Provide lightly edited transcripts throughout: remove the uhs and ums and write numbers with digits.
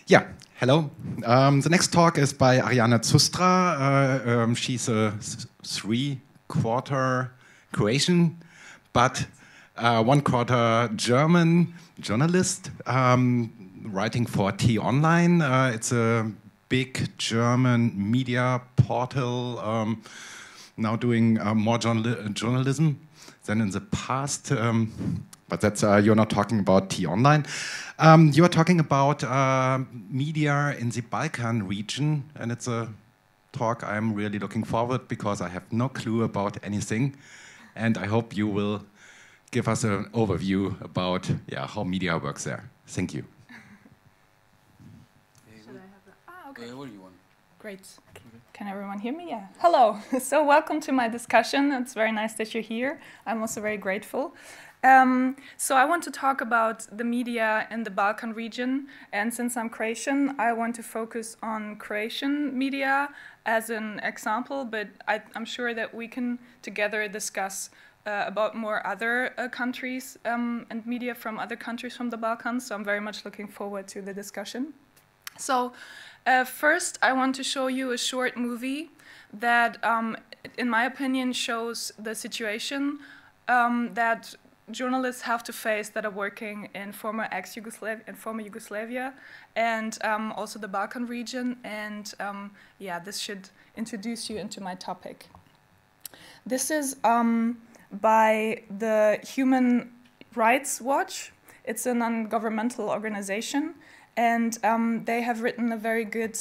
Yeah, hello. The next talk is by Ariana Zustra. She's a three-quarter Croatian, but one-quarter German journalist writing for T-Online. It's a big German media portal now doing more journalism than in the past. But that's you're not talking about T-Online. You are talking about media in the Balkan region, and it's a talk I'm really looking forward because I have no clue about anything, and I hope you will give us an overview about how media works there. Thank you. Should I have that? Okay. What do you want? Great. Can everyone hear me? Yeah. Hello. So welcome to my discussion. It's very nice that you're here. I'm also very grateful. So I want to talk about the media in the Balkan region, and since I'm Croatian, I want to focus on Croatian media as an example, but I'm sure that we can together discuss about more other countries and media from other countries from the Balkans, so I'm very much looking forward to the discussion. So first I want to show you a short movie that, in my opinion, shows the situation that journalists have to face that are working in former Yugoslavia, and also the Balkan region. And this should introduce you into my topic. This is by the Human Rights Watch. It's a non-governmental organization, and they have written a very good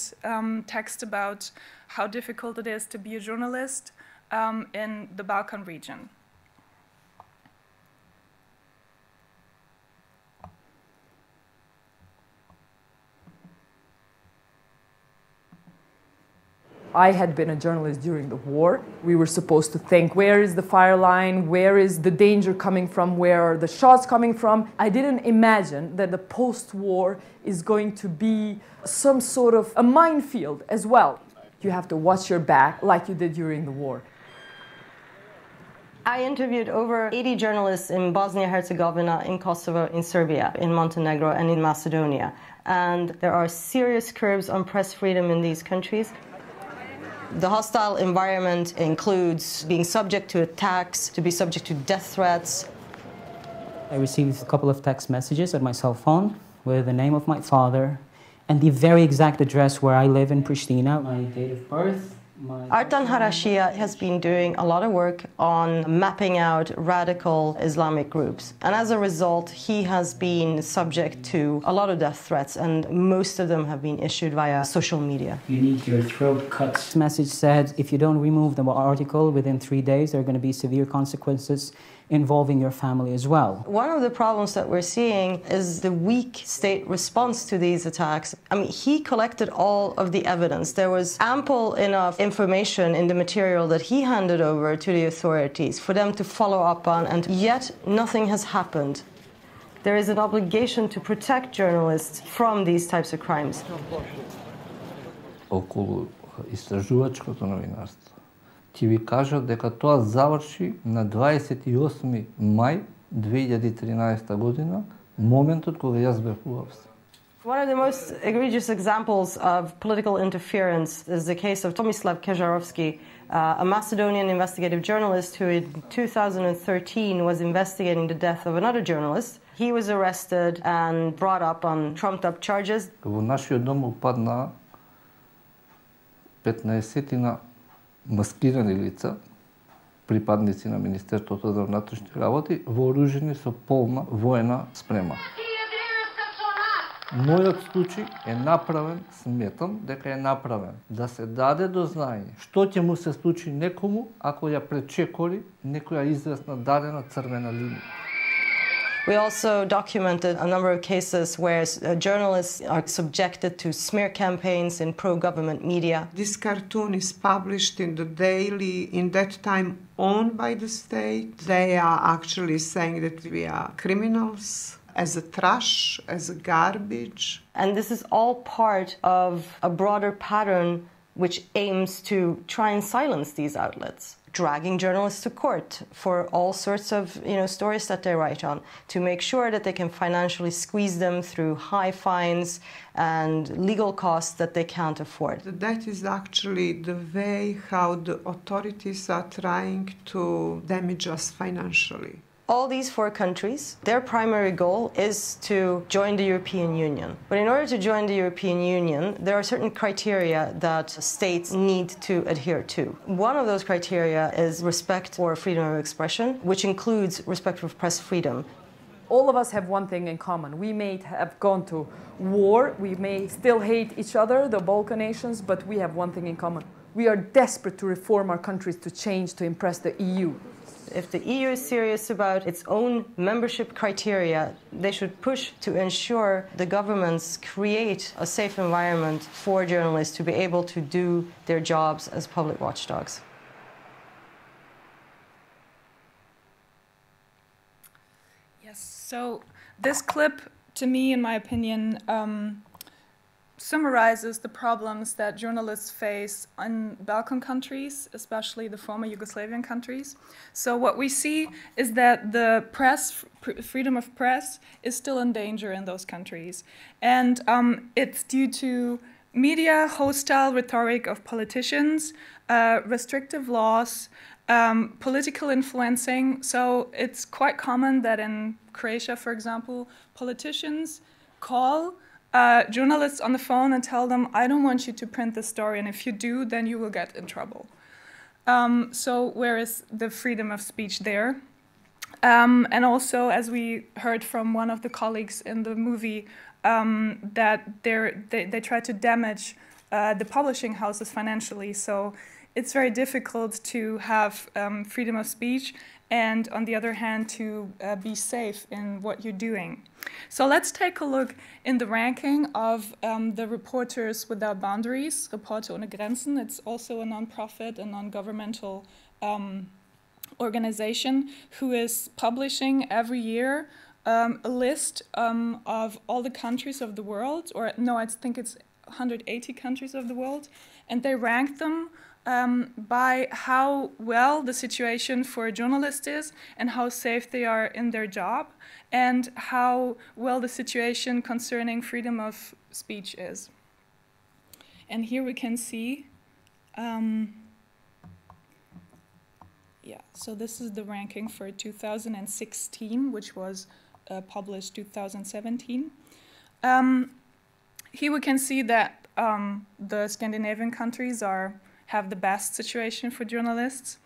text about how difficult it is to be a journalist in the Balkan region. I had been a journalist during the war. We were supposed to think, where is the fire line? Where is the danger coming from? Where are the shots coming from? I didn't imagine that the post-war is going to be some sort of a minefield as well. You have to watch your back like you did during the war. I interviewed over 80 journalists in Bosnia-Herzegovina, in Kosovo, in Serbia, in Montenegro, and in Macedonia. And there are serious curbs on press freedom in these countries. The hostile environment includes being subject to attacks, to be subject to death threats. I received a couple of text messages on my cell phone with the name of my father and the very exact address where I live in Pristina, my date of birth. Artan Harashia has been doing a lot of work on mapping out radical Islamic groups. And as a result, he has been subject to a lot of death threats, and most of them have been issued via social media. You need your throat cut. This message said, if you don't remove the article within 3 days, there are going to be severe consequences involving your family as well. One of the problems that we're seeing is the weak state response to these attacks. I mean, he collected all of the evidence. There was ample enough information in the material that he handed over to the authorities for them to follow up on, and yet nothing has happened. There is an obligation to protect journalists from these types of crimes. Околу истражувачкото новинарство. Ќе ви кажа дека тоа заврши на 28 мај 2013 година, моментот кога јас бев у Австрија. One of the most egregious examples of political interference is the case of Tomislav Kežarovski, a Macedonian investigative journalist who in 2013 was investigating the death of another journalist. He was arrested and brought up on trumped-up charges. Во нашиот дом упадна 15 маскирани лица, припадници на Министерството за внатрешни работи, вооружени со полна воена спрема. Мојот случај е направен, сметам дека е направен, да се даде до знаење што ќе му се случи некому ако ја пречекори некоја известна дадена црвена линија. We also documented a number of cases where journalists are subjected to smear campaigns in pro-government media. This cartoon is published in the Daily, in that time owned by the state. They are actually saying that we are criminals, as a trash, as a garbage. And this is all part of a broader pattern which aims to try and silence these outlets. dragging journalists to court for all sorts of stories that they write on, to make sure that they can financially squeeze them through high fines and legal costs that they can't afford. That is actually the way how the authorities are trying to damage us financially. All these 4 countries, their primary goal is to join the European Union. But in order to join the European Union, there are certain criteria that states need to adhere to. One of those criteria is respect for freedom of expression, which includes respect for press freedom. All of us have one thing in common. We may have gone to war, we may still hate each other, the Balkan nations, but we have one thing in common. We are desperate to reform our countries, to change, to impress the EU. If the EU is serious about its own membership criteria, they should push to ensure the governments create a safe environment for journalists to be able to do their jobs as public watchdogs. Yes, so this clip, to me, in my opinion, summarizes the problems that journalists face in Balkan countries, especially the former Yugoslavian countries. So what we see is that the press, freedom of press, is still in danger in those countries. And it's due to media hostile rhetoric of politicians, restrictive laws, political influencing. So it's quite common that in Croatia, for example, politicians call journalists on the phone and tell them, I don't want you to print this story, and if you do, then you will get in trouble. So where is the freedom of speech there? And also, as we heard from one of the colleagues in the movie, that they try to damage the publishing houses financially. So it's very difficult to have freedom of speech and, on the other hand, to be safe in what you're doing. So let's take a look in the ranking of the Reporters Without Boundaries, Reporter ohne Grenzen. It's also a non-profit and non-governmental organization who is publishing every year a list of all the countries of the world, or no, I think it's 180 countries of the world, and they rank them by how well the situation for a journalist is and how safe they are in their job, and how well the situation concerning freedom of speech is. And here we can see, so this is the ranking for 2016, which was published 2017. Here we can see that the Scandinavian countries have the best situation for journalists.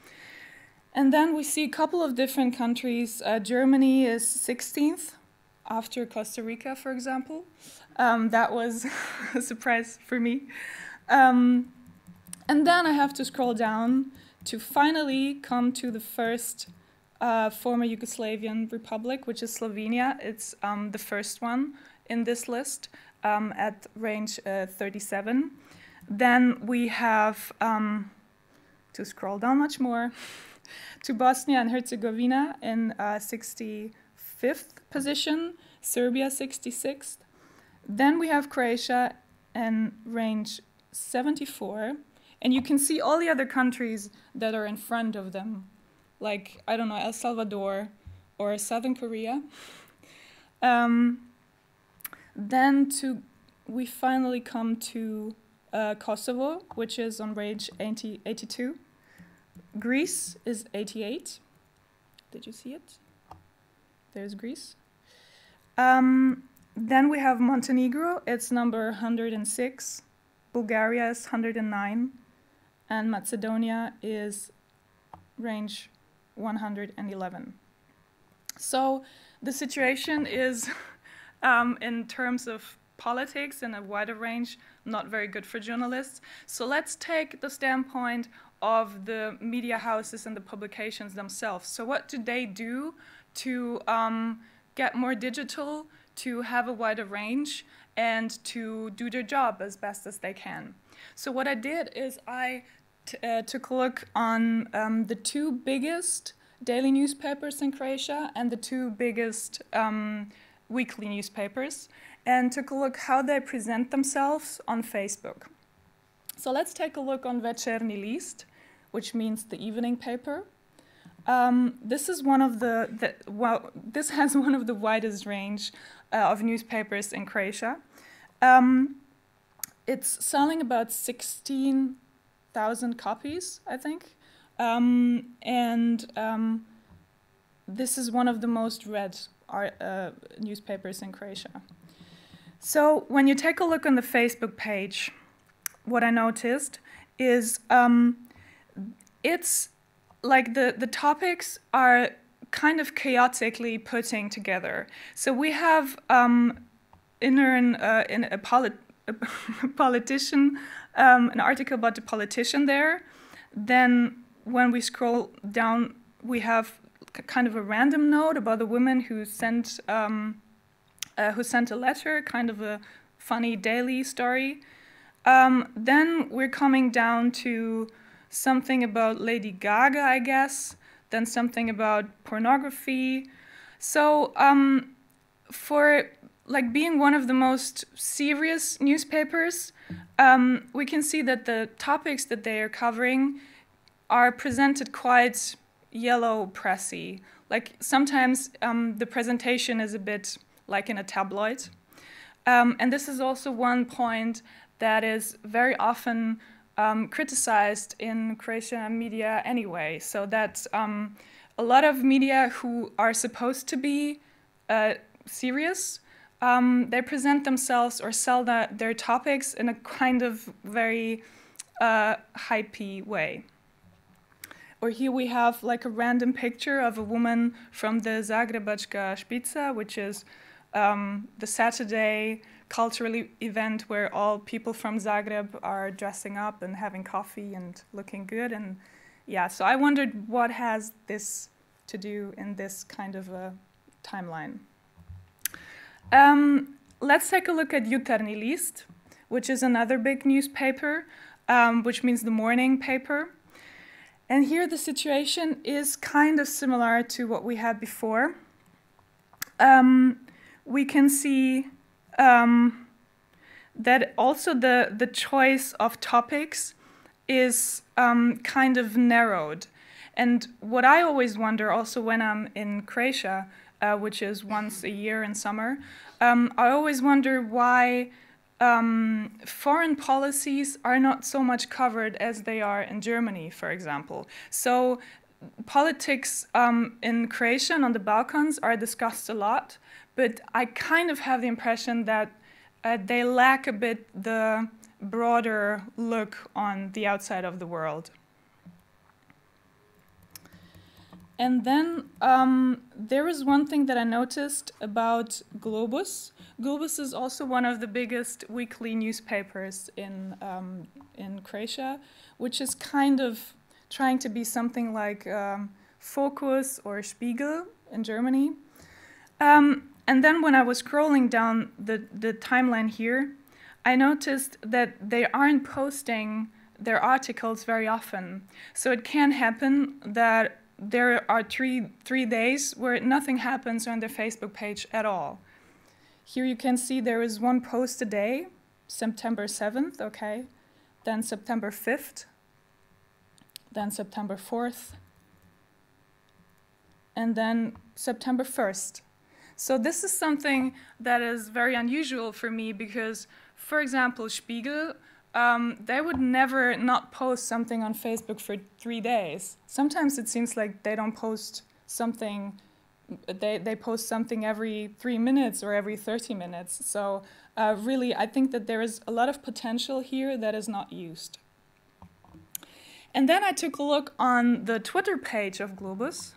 And then we see a couple of different countries. Germany is 16th, after Costa Rica, for example. That was a surprise for me. And then I have to scroll down to finally come to the first former Yugoslavian republic, which is Slovenia. It's the first one in this list at range 37. Then we have, to scroll down much more, to Bosnia and Herzegovina in 65th position, Serbia 66th. Then we have Croatia in range 74. And you can see all the other countries that are in front of them, like, I don't know, El Salvador or Southern Korea. Then we finally come to Kosovo, which is on range 82. Greece is 88. Did you see it? There's Greece. Then we have Montenegro. It's number 106. Bulgaria is 109. And Macedonia is range 111. So the situation is, in terms of politics in a wider range, not very good for journalists. So let's take the standpoint of the media houses and the publications themselves. So what do they do to get more digital, to have a wider range, and to do their job as best as they can? So what I did is I took a look on the 2 biggest daily newspapers in Croatia and the 2 biggest weekly newspapers, and took a look how they present themselves on Facebook. So let's take a look on Večernji list, which means the evening paper. This is one of this has one of the widest range of newspapers in Croatia. It's selling about 16,000 copies, I think. This is one of the most read newspapers in Croatia. So when you take a look on the Facebook page, what I noticed is it's like the topics are kind of chaotically putting together. So we have in a politician, an article about the politician there. Then when we scroll down, we have kind of a random note about a woman who sent a letter, kind of a funny daily story. Then we're coming down to something about Lady Gaga, I guess, then something about pornography. So for like being one of the most serious newspapers, we can see that the topics that they are covering are presented quite yellow pressy. Like sometimes the presentation is a bit like in a tabloid. And this is also one point that is very often criticized in Croatian media anyway. So that a lot of media who are supposed to be serious, they present themselves or sell their topics in a kind of very hypey way. Or here we have like a random picture of a woman from the Zagrebačka Špica, which is the Saturday cultural event where all people from Zagreb are dressing up and having coffee and looking good. And yeah, so I wondered what has this to do in this kind of a timeline. Let's take a look at Jutarnji list, which is another big newspaper, which means the morning paper. And here the situation is kind of similar to what we had before. We can see that also the choice of topics is kind of narrowed. And what I always wonder also when I'm in Croatia, which is once a year in summer, I always wonder why foreign policies are not so much covered as they are in Germany, for example. So politics in Croatia and on the Balkans are discussed a lot, but I kind of have the impression that they lack a bit the broader look on the outside of the world. And then there is one thing that I noticed about Globus. Globus is also one of the biggest weekly newspapers in Croatia, which is kind of trying to be something like Focus or Spiegel in Germany. And then when I was scrolling down the timeline here, I noticed that they aren't posting their articles very often. So it can happen that there are three days where nothing happens on their Facebook page at all. Here you can see there is one post a day, September 7th, okay, then September 5th, then September 4th, and then September 1st. So this is something that is very unusual for me because, for example, Spiegel, they would never not post something on Facebook for 3 days. Sometimes it seems like they don't post something, they post something every 3 minutes or every 30 minutes. So really, I think that there is a lot of potential here that is not used. And then I took a look on the Twitter page of Globus.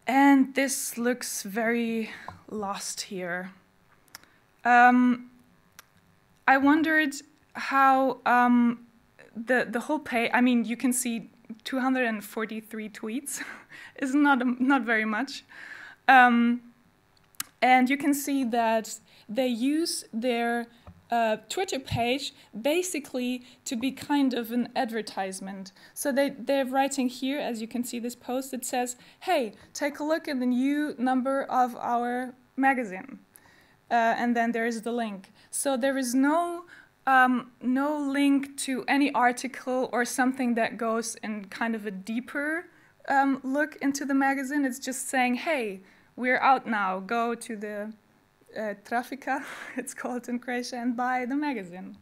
And this looks very lost here. I wondered how the whole page, I mean, you can see 243 tweets is not very much. And you can see that they use their Twitter page basically to be kind of an advertisement. So they're writing here, as you can see this post, it says, hey, take a look at the new number of our magazine. And then there is the link. So there is no no link to any article or something that goes in kind of a deeper look into the magazine. It's just saying, hey, we're out now. Go to the Trafica, it's called in Croatia, and buy the magazine.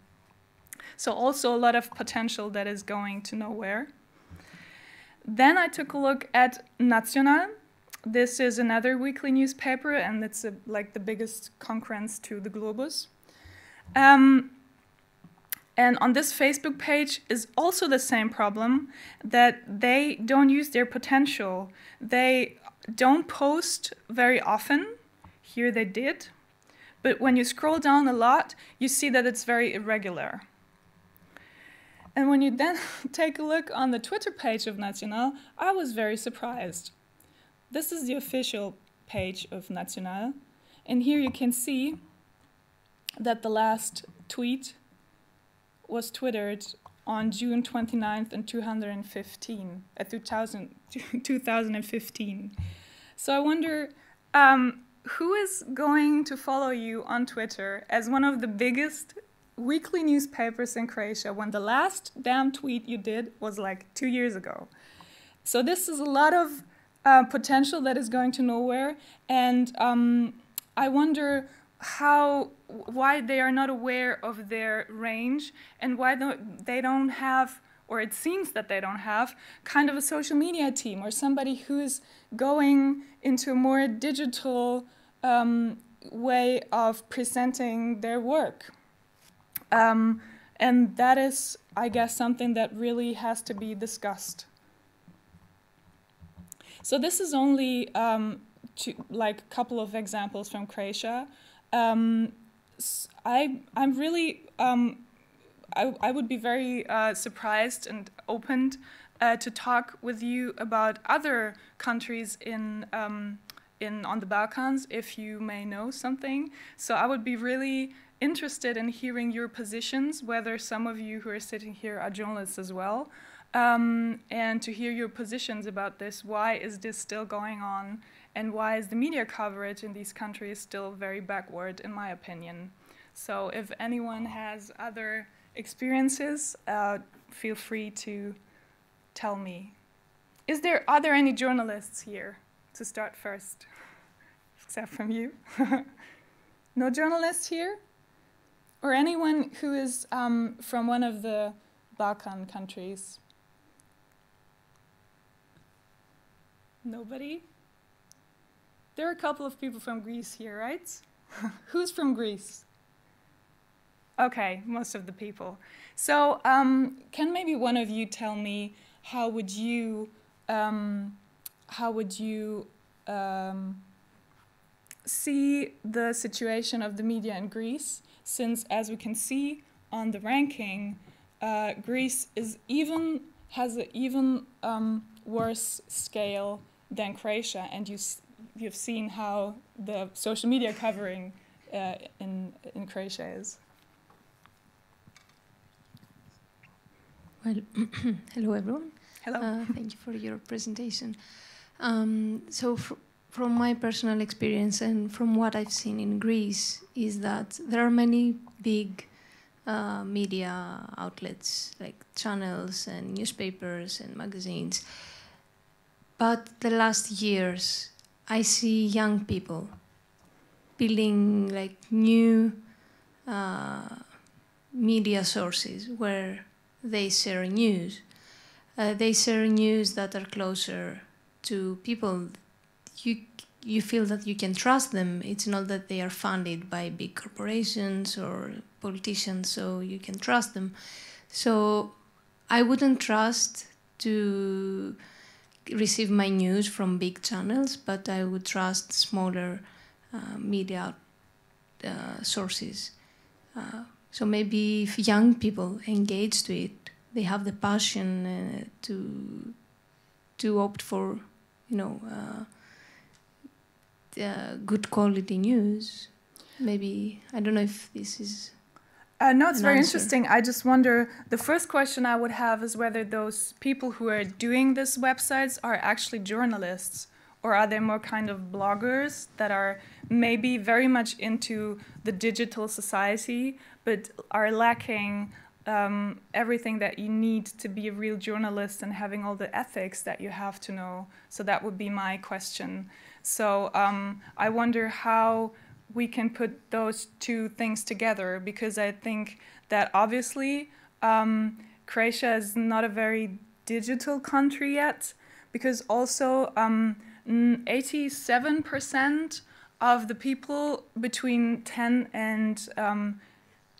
So also a lot of potential that is going to nowhere. Then I took a look at Nacional. This is another weekly newspaper, and it's like the biggest concurrent to the Globus. And on this Facebook page is also the same problem, that they don't use their potential. They don't post very often. Here they did. But when you scroll down a lot, you see that it's very irregular. And when you then take a look on the Twitter page of Nacional, I was very surprised. This is the official page of Nacional. And here you can see that the last tweet was twittered on June 29th in 2015. So I wonder, who is going to follow you on Twitter as one of the biggest weekly newspapers in Croatia when the last damn tweet you did was like 2 years ago? So this is a lot of potential that is going to nowhere, and I wonder why they are not aware of their range, and why they don't have, or it seems that they don't have, kind of a social media team or somebody who is going into a more digital way of presenting their work. And that is, I guess, something that really has to be discussed. So this is only like a couple of examples from Croatia. I would be very surprised and opened to talk with you about other countries on the Balkans, if you may know something. So I would be really interested in hearing your positions, whether some of you who are sitting here are journalists as well, and to hear your positions about this. Why is this still going on, and why is the media coverage in these countries still very backward, in my opinion? So if anyone has other experiences, feel free to tell me. Are there any journalists here to start first? Except from you. No journalists here? Or anyone who is from one of the Balkan countries? Nobody? There are a couple of people from Greece here, right? Who's from Greece? Okay, most of the people. So can maybe one of you tell me how would you see the situation of the media in Greece, since, as we can see on the ranking, Greece has an even worse scale than Croatia, and you've seen how the social media covering in Croatia is. Well, hello everyone. Hello. Thank you for your presentation. From my personal experience and from what I've seen in Greece is that there are many big media outlets like channels and newspapers and magazines. But the last years, I see young people building like new media sources where they share news. They share news that are closer to people. You feel that you can trust them. It's not that they are funded by big corporations or politicians, so you can trust them. So I wouldn't trust to receive my news from big channels, but I would trust smaller media sources. So maybe if young people engage to it, they have the passion to opt for, good quality news. Maybe, I don't know if this is no, it's very interesting. I just wonder, the first question I would have is whether those people who are doing these websites are actually journalists, or are they more kind of bloggers that are maybe very much into the digital society, but are lacking everything that you need to be a real journalist and having all the ethics that you have to know. So that would be my question. So I wonder how we can put those two things together, because I think that obviously Croatia is not a very digital country yet, because also 87% of the people between 10 and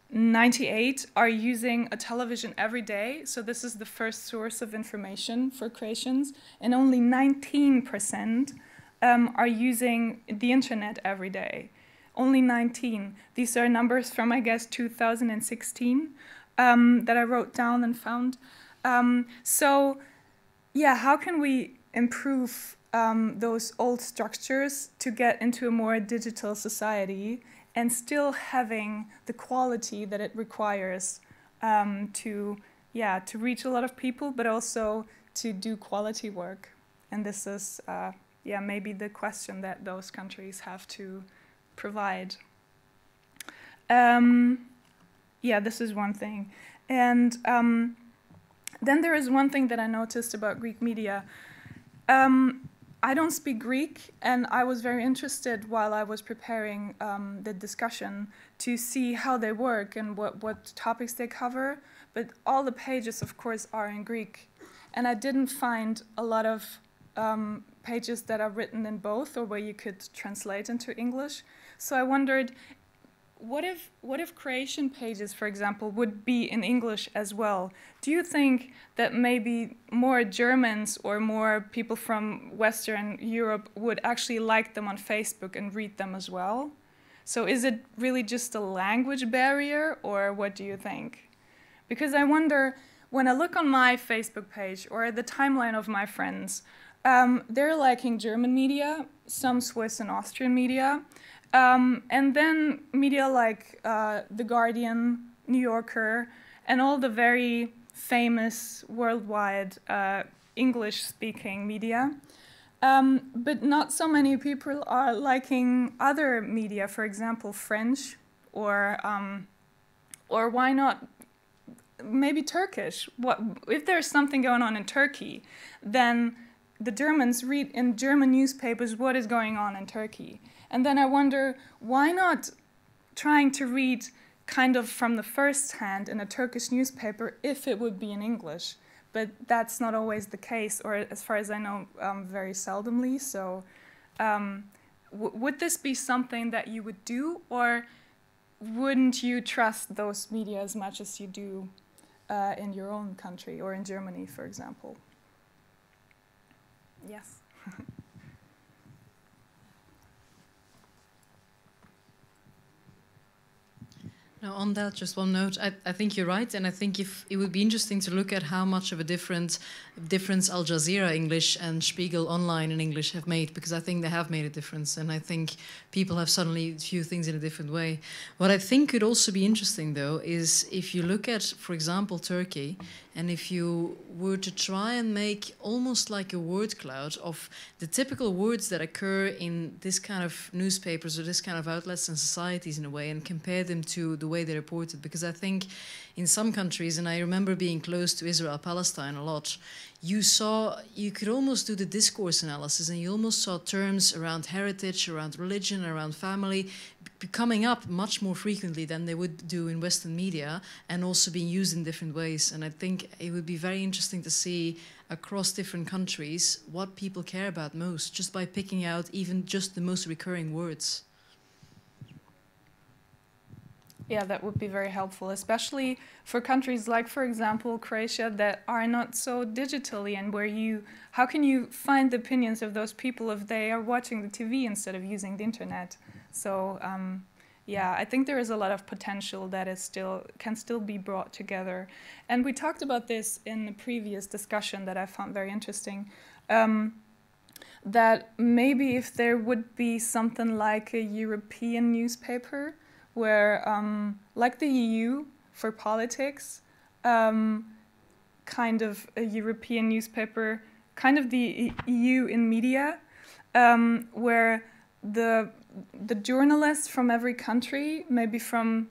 98 are using a television every day. So this is the first source of information for Croatians. And only 19% are using the internet every day. Only 19. These are numbers from, I guess, 2016 that I wrote down and found. So, yeah, how can we improve those old structures to get into a more digital society and still having the quality that it requires to reach a lot of people, but also to do quality work? And this is, maybe the question that those countries have to provide. This is one thing. And then there is one thing that I noticed about Greek media. I don't speak Greek, and I was very interested while I was preparing the discussion to see how they work and what topics they cover. But all the pages, of course, are in Greek. And I didn't find a lot of pages that are written in both, or where you could translate into English. So I wondered, what if Croatian pages, for example, would be in English as well? Do you think that maybe more Germans or more people from Western Europe would actually like them on Facebook and read them as well? So is it really just a language barrier, or what do you think? Because I wonder, when I look on my Facebook page or the timeline of my friends, they're liking German media, some Swiss and Austrian media, and then media like The Guardian, New Yorker, and all the very famous worldwide English-speaking media. But not so many people are liking other media, for example, French, or why not maybe Turkish? If there's something going on in Turkey, then the Germans read in German newspapers what is going on in Turkey. And then I wonder, why not trying to read kind of from the first hand in a Turkish newspaper if it would be in English? But that's not always the case, or as far as I know, very seldomly. So would this be something that you would do, or wouldn't you trust those media as much as you do in your own country, or in Germany, for example? Yes. Now, on that, just one note, I think you're right, and I think if it would be interesting to look at how much of a difference Al Jazeera English and Spiegel Online in English have made, because I think they have made a difference, and I think people have suddenly viewed things in a different way. What I think could also be interesting, though, is if you look at, for example, Turkey, and if you were to try and make almost like a word cloud of the typical words that occur in this kind of newspapers or this kind of outlets and societies in a way, and compare them to the way they reported. Because I think in some countries, and I remember being close to Israel-Palestine a lot, you could almost do the discourse analysis, and you almost saw terms around heritage, around religion, around family coming up much more frequently than they would do in Western media, and also being used in different ways. And I think it would be very interesting to see across different countries what people care about most, just by picking out even just the most recurring words. Yeah, that would be very helpful, especially for countries like, for example, Croatia, that are not so digitally, and where how can you find the opinions of those people if they are watching the TV instead of using the internet? So, I think there is a lot of potential that can still be brought together. And we talked about this in the previous discussion that I found very interesting, that maybe if there would be something like a European newspaper, where, like the EU for politics, kind of a European newspaper, kind of the EU in media, where the journalists from every country, maybe from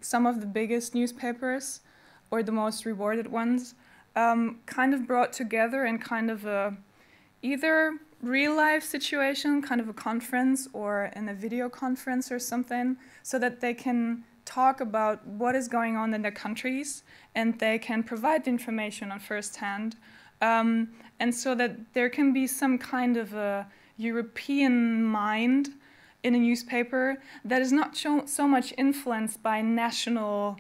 some of the biggest newspapers, or the most rewarded ones, kind of brought together in kind of a either real-life situation, kind of a conference, or in a video conference or something, so that they can talk about what is going on in their countries, and they can provide the information on first hand, and so that there can be some kind of a European mind in a newspaper that is not so much influenced by national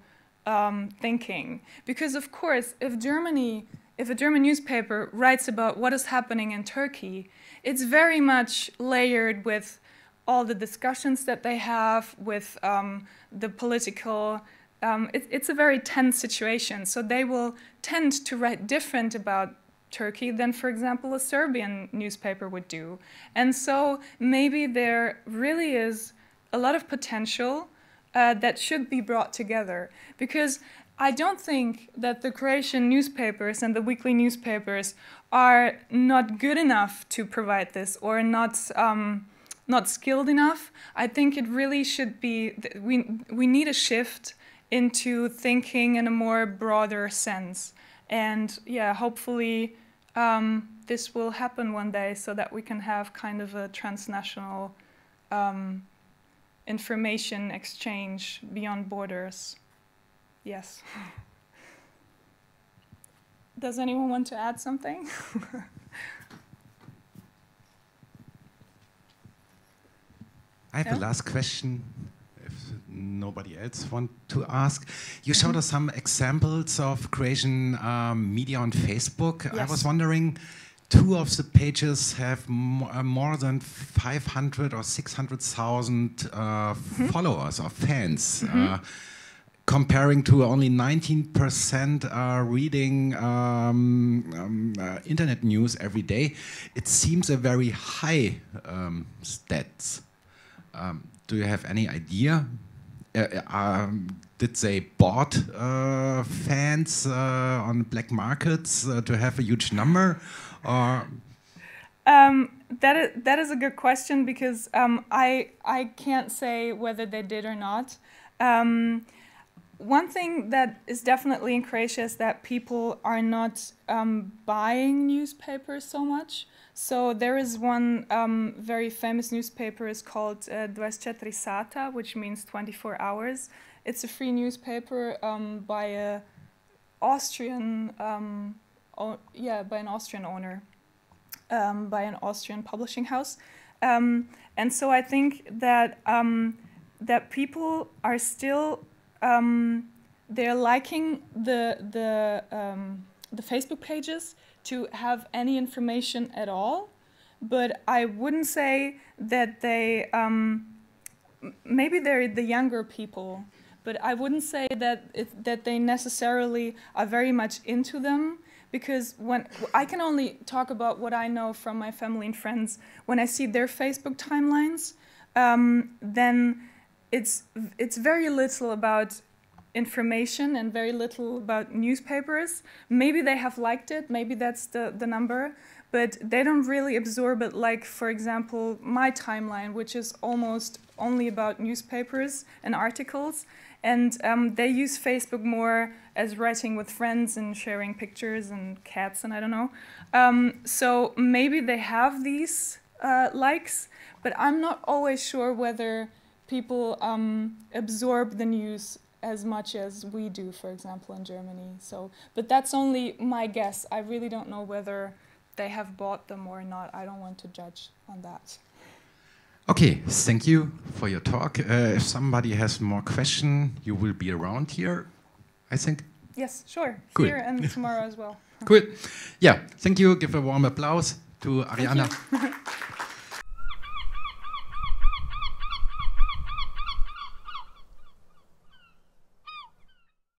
thinking. Because of course, if a German newspaper writes about what is happening in Turkey, it's very much layered with all the discussions that they have with the political, it's a very tense situation. So they will tend to write different about Turkey than, for example, a Serbian newspaper would do. And so maybe there really is a lot of potential that should be brought together. Because I don't think that the Croatian newspapers and the weekly newspapers are not good enough to provide this, or not skilled enough. I think it really should be, we need a shift into thinking in a more broader sense. And yeah, hopefully this will happen one day, so that we can have kind of a transnational information exchange beyond borders. Yes. Does anyone want to add something? I have a last question, if nobody else wants to ask. You showed us some examples of Croatian media on Facebook. Yes. I was wondering, 2 of the pages have more than 500 or 600,000 followers or fans. Comparing to only 19% reading internet news every day, it seems a very high stats. Do you have any idea? Did they bought fans on black markets to have a huge number? Or that is a good question, because I can't say whether they did or not. One thing that is definitely in Croatia is that people are not buying newspapers so much. So there is one very famous newspaper, is called 24 Sata, which means 24 hours. It's a free newspaper by an Austrian owner, by an Austrian publishing house. And so I think that that people are still they're liking the Facebook pages to have any information at all, but I wouldn't say that they maybe they're the younger people, but I wouldn't say that they necessarily are very much into them, because when I can only talk about what I know from my family and friends, when I see their Facebook timelines, then it's very little about information and very little about newspapers. Maybe they have liked it, maybe that's the number, but they don't really absorb it like, for example, my timeline, which is almost only about newspapers and articles. And they use Facebook more as writing with friends and sharing pictures and cats and I don't know. So maybe they have these likes, but I'm not always sure whether people absorb the news as much as we do, for example, in Germany. So, but that's only my guess. I really don't know whether they have bought them or not. I don't want to judge on that. Okay, thank you for your talk. If somebody has more question, you will be around here, I think. Yes, sure. Cool. Here and tomorrow as well. Cool. Yeah, thank you. Give a warm applause to Ariana.